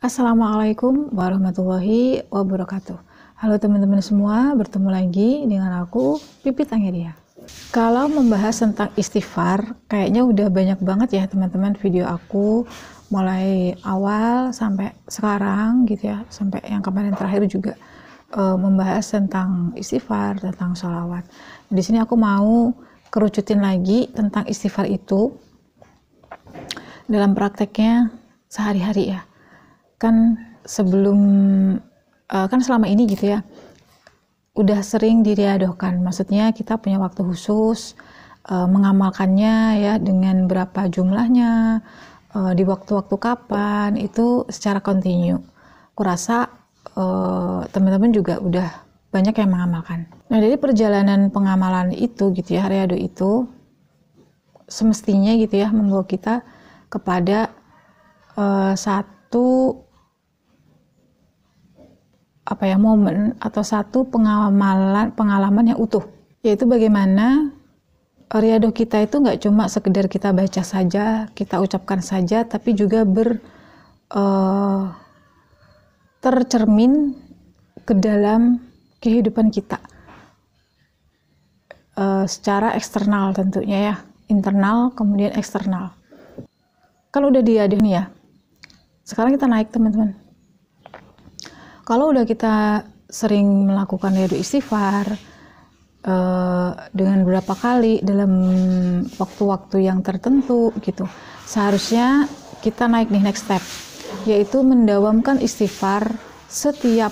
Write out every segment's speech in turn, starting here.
Assalamualaikum warahmatullahi wabarakatuh. Halo teman-teman semua, bertemu lagi dengan aku, Pipit Anggeria. Kalau membahas tentang istighfar, kayaknya udah banyak banget ya teman-teman video aku, mulai awal sampai sekarang gitu ya, sampai yang kemarin terakhir juga membahas tentang istighfar, tentang sholawat. Di sini aku mau kerucutin lagi tentang istighfar itu dalam prakteknya sehari-hari ya. Kan selama ini gitu ya udah sering diriadohkan, maksudnya kita punya waktu khusus mengamalkannya ya, dengan berapa jumlahnya, di waktu-waktu kapan, itu secara kontinu. Kurasa teman-teman juga udah banyak yang mengamalkan. Nah, dari perjalanan pengamalan itu gitu ya, riado itu semestinya gitu ya membawa kita kepada satu momen atau satu pengalaman yang utuh, yaitu bagaimana riado kita itu nggak cuma sekedar kita baca saja, kita ucapkan saja, tapi juga tercermin ke dalam kehidupan kita secara eksternal tentunya ya, internal kemudian eksternal. Kan udah diadoh nih ya, sekarang kita naik teman-teman. Kalau udah kita sering melakukan riado istighfar dengan berapa kali dalam waktu-waktu yang tertentu gitu, seharusnya kita naik nih next step, yaitu mendawamkan istighfar setiap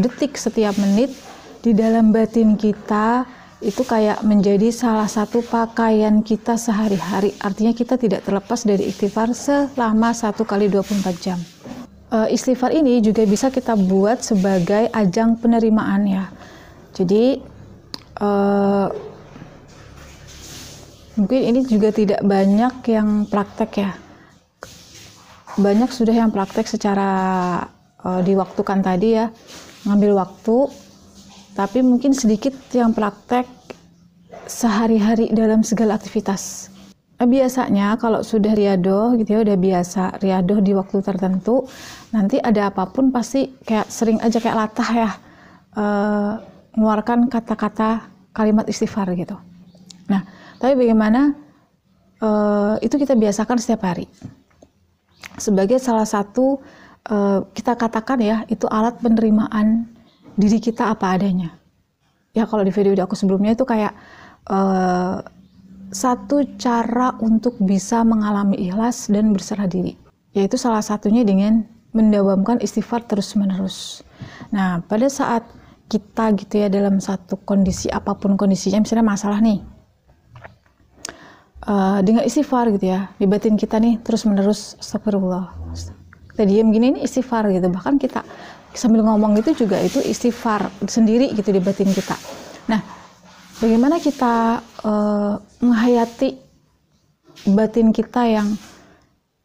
detik, setiap menit di dalam batin kita. Itu kayak menjadi salah satu pakaian kita sehari-hari, artinya kita tidak terlepas dari istighfar selama 1 kali 24 jam. Istighfar ini juga bisa kita buat sebagai ajang penerimaan ya. Jadi mungkin ini juga tidak banyak yang praktek ya. Banyak sudah yang praktek secara diwaktukan tadi ya, ngambil waktu, tapi mungkin sedikit yang praktek sehari-hari dalam segala aktivitas. Biasanya kalau sudah riado gitu ya, udah biasa riado di waktu tertentu, nanti ada apapun pasti kayak sering aja kayak latah ya, mengeluarkan kata-kata kalimat istighfar gitu. Nah, tapi bagaimana itu kita biasakan setiap hari sebagai salah satu kita katakan ya, itu alat penerimaan diri kita apa adanya ya. Kalau di video aku sebelumnya itu kayak satu cara untuk bisa mengalami ikhlas dan berserah diri, yaitu salah satunya dengan mendawamkan istighfar terus-menerus. Nah, pada saat kita gitu ya dalam satu kondisi, apapun kondisinya, misalnya masalah nih, dengan istighfar gitu ya, di batin kita nih terus-menerus astagfirullah, kita diam gini nih istighfar gitu, bahkan kita sambil ngomong itu juga itu istighfar sendiri gitu di batin kita. Nah, bagaimana kita menghayati batin kita yang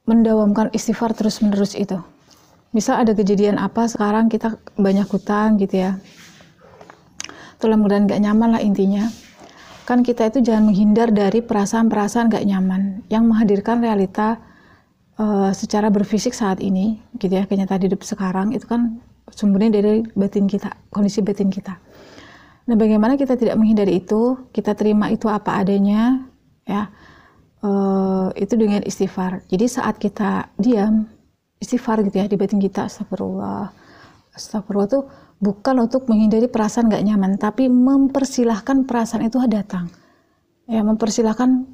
mendawamkan istighfar terus-menerus itu? Misal ada kejadian apa sekarang, kita banyak hutang gitu ya, itulah mudah gak nyaman lah intinya. Kan kita itu jangan menghindar dari perasaan-perasaan gak nyaman yang menghadirkan realita secara berfisik saat ini gitu ya, kenyataan hidup sekarang itu kan sumbernya dari batin kita, kondisi batin kita. Nah, bagaimana kita tidak menghindari itu, kita terima itu apa adanya ya, itu dengan istighfar. Jadi saat kita diam, istighfar gitu ya di batin kita, astagfirullah. Astagfirullah itu bukan untuk menghindari perasaan gak nyaman, tapi mempersilahkan perasaan itu datang ya, mempersilahkan.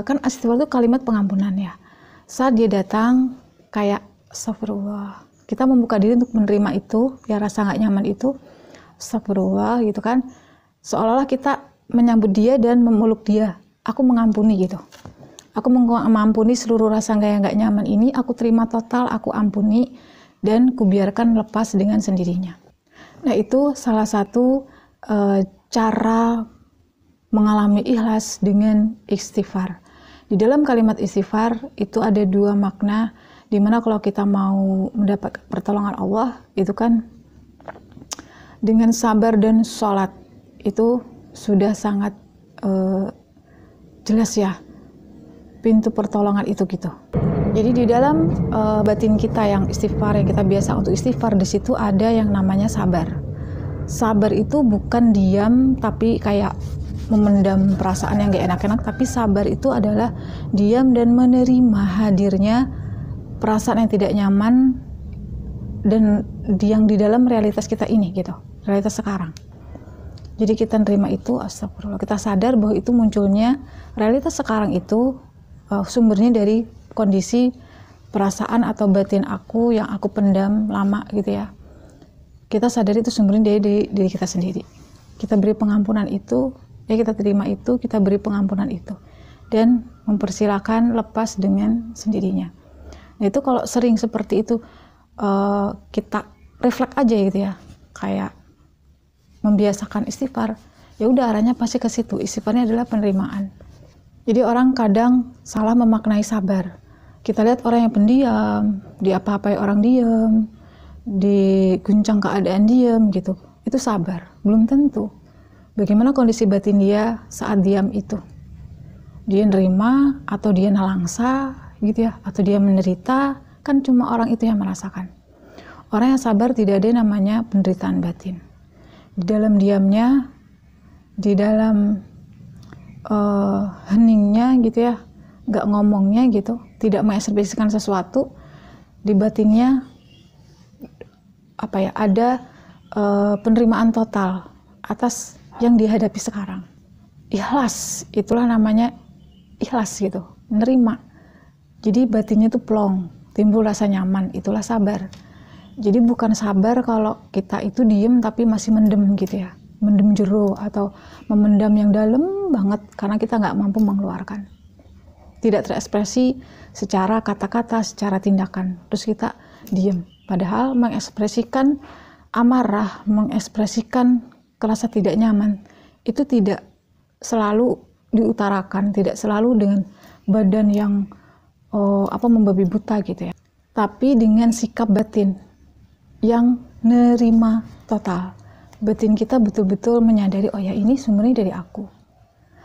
Kan istighfar itu kalimat pengampunan ya. Saat dia datang kayak astagfirullah, kita membuka diri untuk menerima itu ya, rasa gak nyaman itu, astagfirullah gitu kan, seolah-olah kita menyambut dia dan memeluk dia. Aku mengampuni gitu, aku mengampuni seluruh rasa gak nyaman ini, aku terima total, aku ampuni dan kubiarkan lepas dengan sendirinya. Nah, itu salah satu cara mengalami ikhlas dengan istighfar. Di dalam kalimat istighfar itu ada 2 makna, dimana kalau kita mau mendapat pertolongan Allah itu kan dengan sabar dan sholat, itu sudah sangat jelas ya pintu pertolongan itu gitu. Jadi di dalam batin kita yang istighfar, yang kita biasa untuk istighfar, di situ ada yang namanya sabar. Sabar itu bukan diam tapi kayak memendam perasaan yang gak enak-enak, tapi sabar itu adalah diam dan menerima hadirnya perasaan yang tidak nyaman dan yang di dalam realitas kita ini gitu, realitas sekarang. Jadi kita nerima itu, astagfirullah, kita sadar bahwa itu munculnya realitas sekarang itu sumbernya dari kondisi perasaan atau batin aku yang aku pendam lama gitu ya. Kita sadar itu sumbernya dari diri kita sendiri. Kita beri pengampunan itu, ya kita terima itu, kita beri pengampunan itu. Dan mempersilahkan lepas dengan sendirinya. Nah itu kalau sering seperti itu, kita refleks aja gitu ya. Kayak membiasakan istighfar, ya udah arahnya pasti ke situ. Istighfarnya adalah penerimaan. Jadi orang kadang salah memaknai sabar. Kita lihat orang yang pendiam, diapa-apai orang diam, diguncang keadaan diam gitu, itu sabar. Belum tentu. Bagaimana kondisi batin dia saat diam itu? Dia nerima atau dia nalangsa gitu ya, atau dia menderita, kan cuma orang itu yang merasakan. Orang yang sabar tidak ada namanya penderitaan batin. Di dalam diamnya, di dalam heningnya gitu ya, nggak ngomongnya gitu, tidak mengekspresikan sesuatu, di batinnya apa ya, ada penerimaan total atas yang dihadapi sekarang. Ikhlas, itulah namanya ikhlas gitu, menerima. Jadi batinnya itu plong, timbul rasa nyaman, itulah sabar. Jadi bukan sabar kalau kita itu diem tapi masih mendem gitu ya, mendem jero atau memendam yang dalam banget karena kita nggak mampu mengeluarkan. Tidak terekspresi secara kata-kata, secara tindakan, terus kita diem. Padahal mengekspresikan amarah, mengekspresikan kerasa tidak nyaman, itu tidak selalu diutarakan, tidak selalu dengan badan yang membabi buta gitu ya. Tapi dengan sikap batin yang nerima total. Batin kita betul-betul menyadari, oh ya ini sumbernya dari aku.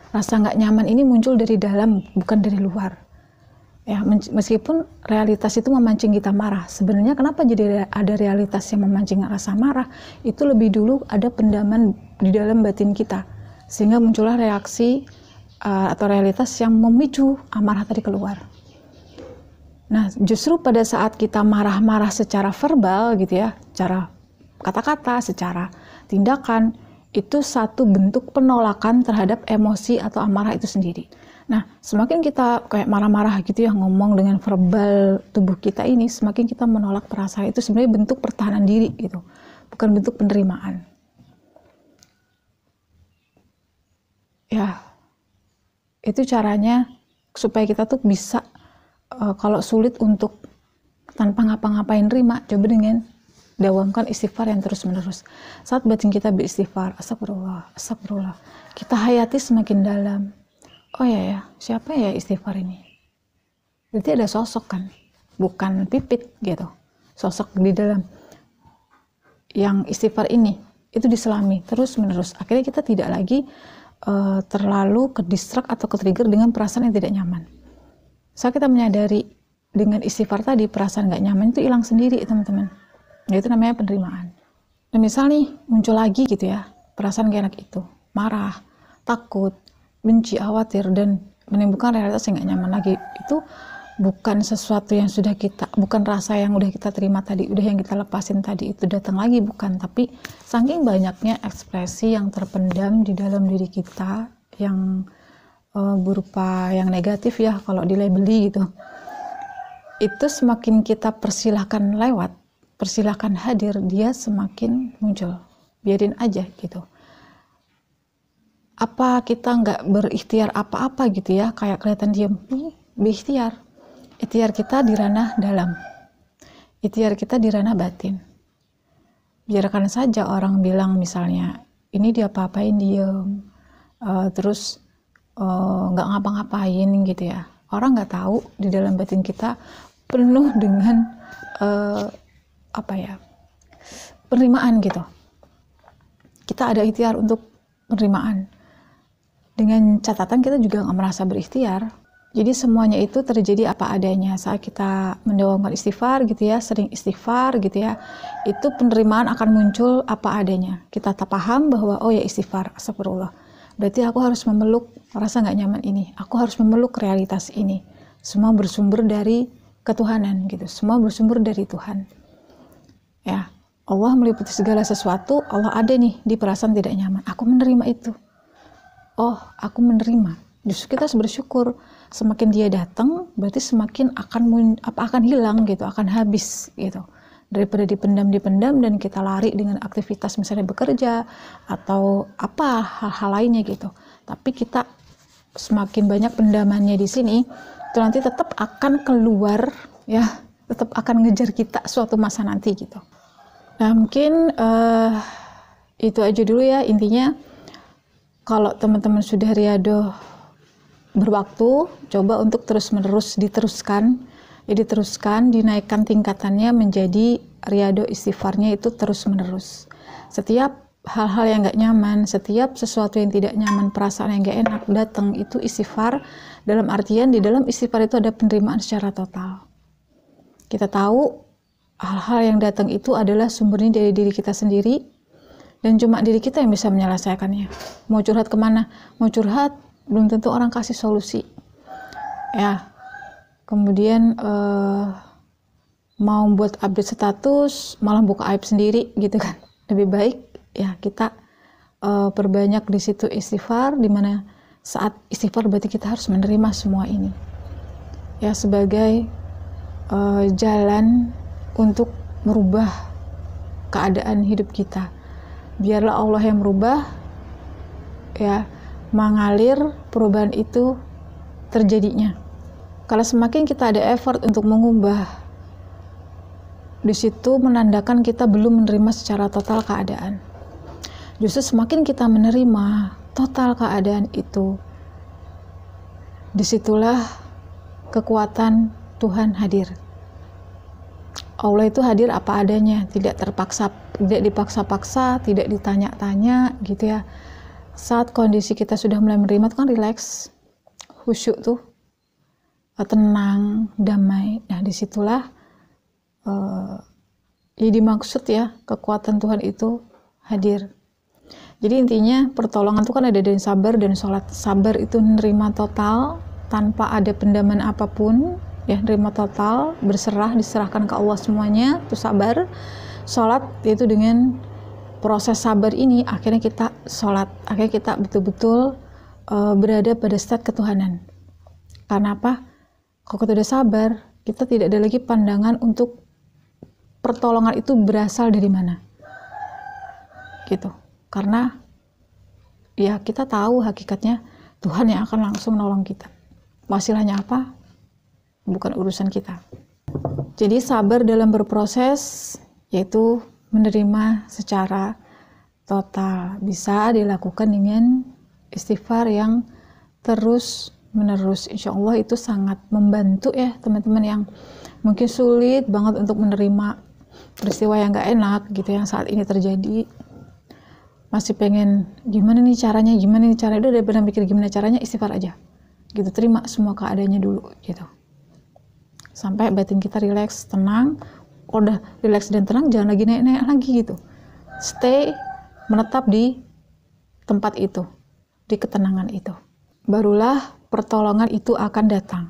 Rasa nggak nyaman ini muncul dari dalam, bukan dari luar. Ya, meskipun realitas itu memancing kita marah, sebenarnya kenapa jadi ada realitas yang memancing rasa marah? Itu lebih dulu ada pendaman di dalam batin kita, sehingga muncullah reaksi atau realitas yang memicu amarah tadi keluar. Nah, justru pada saat kita marah-marah secara verbal gitu ya, secara kata-kata, secara tindakan, itu satu bentuk penolakan terhadap emosi atau amarah itu sendiri. Nah, semakin kita kayak marah-marah gitu ya, ngomong dengan verbal tubuh kita ini, semakin kita menolak perasaan itu sebenarnya bentuk pertahanan diri gitu, bukan bentuk penerimaan. Ya, itu caranya supaya kita tuh bisa kalau sulit untuk tanpa ngapa-ngapain nerima, coba dengan dawamkan istighfar yang terus-menerus. Saat batin kita beristighfar, astagfirullah, astagfirullah, kita hayati semakin dalam. Oh ya, siapa ya istighfar ini? Berarti ada sosok kan, bukan pipit gitu. Sosok di dalam yang istighfar ini, itu diselami terus-menerus. Akhirnya kita tidak lagi terlalu ke-distract atau ke-trigger dengan perasaan yang tidak nyaman. Saat kita menyadari dengan istighfar tadi, perasaan nggak nyaman itu hilang sendiri, teman-teman. Itu namanya penerimaan. Dan misal nih, muncul lagi gitu ya, perasaan gak enak itu. Marah, takut, benci, khawatir, dan menimbulkan realitas yang gak nyaman lagi. Itu bukan sesuatu yang sudah kita, bukan rasa yang udah kita terima tadi, udah yang kita lepasin tadi, itu datang lagi, bukan. Tapi saking banyaknya ekspresi yang terpendam di dalam diri kita, yang berupa yang negatif ya, kalau dilabeli gitu. Itu semakin kita persilahkan lewat, persilahkan hadir, dia semakin muncul. Biarin aja gitu. Apa kita nggak berikhtiar apa-apa gitu ya, kayak kelihatan diam, berikhtiar. Ikhtiar kita di ranah dalam, ikhtiar kita di ranah batin. Biarkan saja orang bilang misalnya, ini dia apa-apain diem, terus nggak ngapa-ngapain gitu ya. Orang nggak tahu di dalam batin kita penuh dengan penerimaan gitu. Kita ada ikhtiar untuk penerimaan. Dengan catatan kita juga nggak merasa berikhtiar. Jadi semuanya itu terjadi apa adanya. Saat kita mendawamkan istighfar gitu ya, sering istighfar gitu ya, itu penerimaan akan muncul apa adanya. Kita tak paham bahwa oh ya istighfar, astagfirullah. Berarti aku harus memeluk rasa nggak nyaman ini. Aku harus memeluk realitas ini. Semua bersumber dari ketuhanan gitu. Semua bersumber dari Tuhan. Ya, Allah meliputi segala sesuatu. Allah ada nih di perasaan tidak nyaman. Aku menerima itu. Oh, aku menerima. Justru kita harus bersyukur. Semakin dia datang, berarti semakin akan hilang gitu, akan habis gitu. Daripada dipendam dan kita lari dengan aktivitas misalnya bekerja atau apa hal-hal lainnya gitu. Tapi kita semakin banyak pendamannya di sini, itu nanti tetap akan keluar ya, tetap akan ngejar kita suatu masa nanti gitu. Nah mungkin itu aja dulu ya intinya. Kalau teman-teman sudah riyadoh berwaktu, coba untuk terus-menerus diteruskan. Jadi teruskan, dinaikkan tingkatannya menjadi riyadoh istighfarnya itu terus-menerus. Setiap hal-hal yang gak nyaman, setiap sesuatu yang tidak nyaman, perasaan yang gak enak datang, itu istighfar. Dalam artian di dalam istighfar itu ada penerimaan secara total. Kita tahu hal-hal yang datang itu adalah sumbernya dari diri kita sendiri, dan cuma diri kita yang bisa menyelesaikannya. Mau curhat kemana? Mau curhat, belum tentu orang kasih solusi. Ya, kemudian mau buat update status, malah buka aib sendiri gitu kan. Lebih baik ya kita perbanyak di situ istighfar, dimana saat istighfar berarti kita harus menerima semua ini. Ya, sebagai jalan untuk merubah keadaan hidup kita. Biarlah Allah yang merubah, ya, mengalir perubahan itu terjadinya. Kalau semakin kita ada effort untuk mengubah, di situ menandakan kita belum menerima secara total keadaan. Justru semakin kita menerima total keadaan itu, disitulah kekuatan Tuhan hadir. Allah itu hadir apa adanya, tidak terpaksa, tidak dipaksa-paksa, tidak ditanya-tanya gitu ya. Saat kondisi kita sudah mulai menerima itu kan rileks, khusyuk tuh, tenang, damai. Nah disitulah ya dimaksud ya kekuatan Tuhan itu hadir. Jadi intinya pertolongan itu kan ada dari sabar dan sholat. Sabar itu menerima total tanpa ada pendaman apapun, ya nerima total, berserah, diserahkan ke Allah semuanya, itu sabar. Sholat yaitu dengan proses sabar ini akhirnya kita sholat, akhirnya kita betul-betul berada pada state ketuhanan. Karena apa? Kalau kita udah sabar, kita tidak ada lagi pandangan untuk pertolongan itu berasal dari mana, gitu. Karena ya kita tahu hakikatnya Tuhan yang akan langsung menolong kita. Wasilahnya apa? Bukan urusan kita. Jadi sabar dalam berproses yaitu menerima secara total. Bisa dilakukan dengan istighfar yang terus menerus. Insya Allah itu sangat membantu ya teman-teman yang mungkin sulit banget untuk menerima peristiwa yang gak enak gitu yang saat ini terjadi. Masih pengen gimana nih caranya, udah daripada mikir gimana caranya, istighfar aja gitu, terima semua keadaannya dulu gitu, sampai batin kita rileks, tenang. Udah rileks dan tenang, jangan lagi naik-naik lagi gitu, stay, menetap di tempat itu, di ketenangan itu, barulah pertolongan itu akan datang.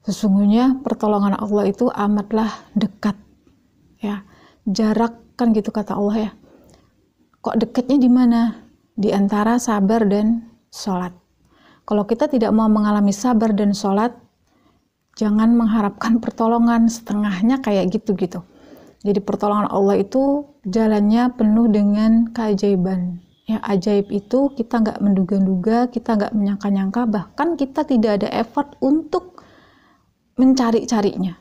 Sesungguhnya pertolongan Allah itu amatlah dekat ya, jarak kan gitu kata Allah ya. Kok dekatnya di mana? Di antara sabar dan sholat. Kalau kita tidak mau mengalami sabar dan sholat, jangan mengharapkan pertolongan setengahnya kayak gitu-gitu. Jadi pertolongan Allah itu jalannya penuh dengan keajaiban. Ya, ajaib itu kita nggak menduga-duga, kita nggak menyangka-nyangka, bahkan kita tidak ada effort untuk mencari-carinya.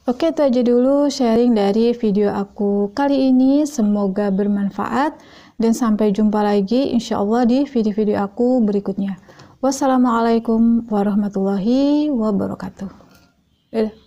Oke, itu aja dulu sharing dari video aku kali ini. Semoga bermanfaat dan sampai jumpa lagi insya Allah di video-video aku berikutnya. Wassalamualaikum warahmatullahi wabarakatuh. Dadah.